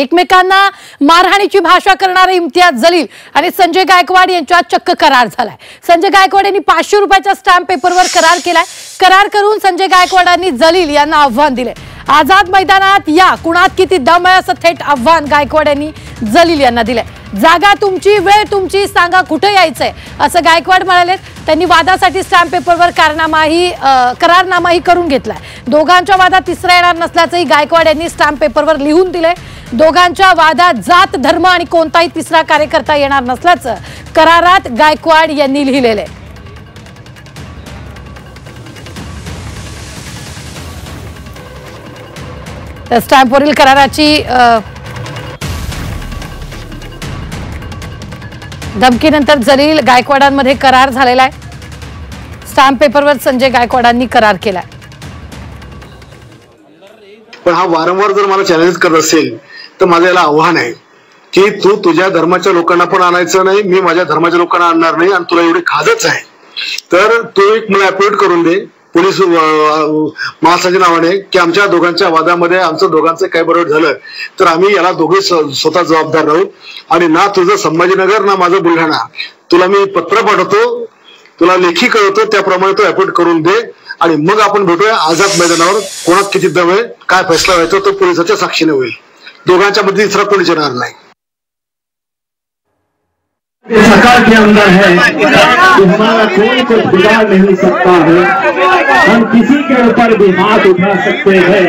एकमेकांना मारहाणीची भाषा करणारे इम्तियाज जलील आणि संजय गायकवाड यांच्यात चक्क करार झालाय। संजय गायकवाड यांनी 500 रुपयाच्या स्टॅम्प पेपरवर करार केलाय। करार करून संजय गायकवाडांनी जलील यांना आव्हान दिले, आझाद मैदानात या, कुणात किती दम आहे असं थेट आव्हान गायकवाड यांनी जलील यांना दिले। जागा तुमची, वेळ तुमची, सांगा कुठे यायचंय असं गायकवाड म्हणाले। त्यांनी वादासाठी स्टॅम्प पेपरवर करारनामाही करून घेतलाय। दोघांच्या वादात तिसरा येणार नसल्याचंही गायकवाड यांनी स्टॅम्प पेपरवर लिहून दिले। दोघांच्या वादात जात, धर्म आणि कोणताही तिसरा कार्यकर्ता येणार नसल्याचं करारात गायकवाड यांनी लिहिलेले। तर स्टॅम्पवरील कराराची धमकीनंतर जलील गायकवाडांमध्ये करार झालेला आहे। स्टॅम्प पेपरवर संजय गायकवाडांनी करार केलाय। पण हा वारंवार जर मला चॅलेंज करत असेल तर माझं याला आव्हान आहे की तू तुझ्या धर्माच्या लोकांना पण आणायचं नाही, मी माझ्या धर्माच्या लोकांना आणणार नाही, आणि तुला एवढी खाजच आहे तर तू एक मला अपॉइंट करून दे पोलीस महासंचालकाच्या नावाने की आमच्या दोघांच्या वादामध्ये आमचं दोघांचं काय बरोबर झालं तर आम्ही याला दोघे स्वतः जबाबदार राहू। आणि ना तुझं संभाजीनगर ना माझं बुलढाणा, तुला मी पत्र पाठवतो, तुला लेखी कळवतो, त्याप्रमाणे तो अपॉइंट करून दे आणि मग आपण भेटूया आझाद मैदानावर। कोणात किती दम आहे, काय फैसला व्हायचा तो पोलिसाच्या साक्षीने होईल। दोघांच्या मध्ये तिसरा कोणीच येणार नाही। सरकार के अंदर है कि हमारा कोई कुछ बिगाड़ नहीं सकता है, हम किसी के ऊपर भी हाथ उठा सकते हैं।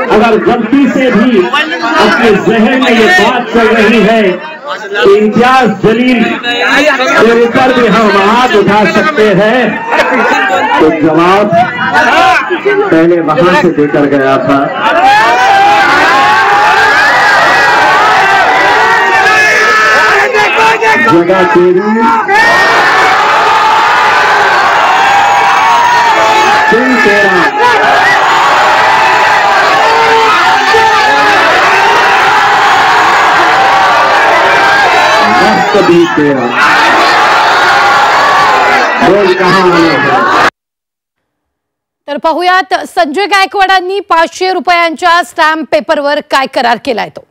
अगर गलती से भी अपने जहन में ये बात चल रही है कि इम्तियाज जलील के ऊपर भी हम हाथ उठा सकते हैं, तो जवाब पहले वहां से देकर गया था। जगह तेरी, तुम तेरा, मस्त भी तेरा, बोल कहाँ आना है। तर पाहूयात संजय गायकवाडांनी 500 रुपयांच्या स्टॅम्प पेपरवर काय करार केलाय तो।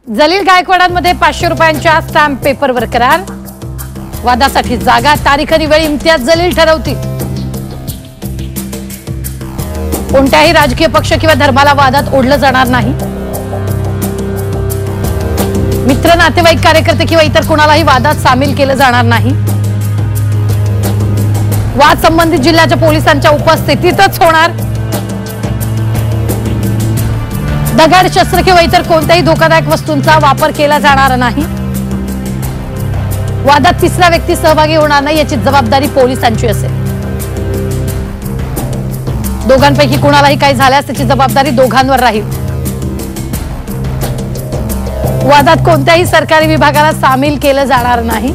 जलील गायकवाडांमध्ये 500 रुपयांच्या स्टॅम्प पेपरवर करार। वादासाठी जागा, तारीख आणि वेळ इम्तियाज जलील ठरवतील। कोणत्याही राजकीय पक्ष किंवा धर्माला वादात ओढलं जाणार नाही। मित्र, नातेवाईक, कार्यकर्ते किंवा इतर कोणालाही वादात सामील केलं जाणार नाही। वाद संबंधित जिल्ह्याच्या पोलिसांच्या उपस्थितीतच होणार। दगड, शस्त्र किंवा इतर कोणत्याही धोकादायक वस्तूंचा वापर केला जाणार नाही। वादात तिसरा व्यक्ती सहभागी होणार नाही, याची जबाबदारी पोलिसांची असेल। दोघांपैकी कोणालाही काही झाल्यास त्याची जबाबदारी दोघांवर राहील। वादात कोणत्याही सरकारी विभागाला सामील केलं जाणार नाही।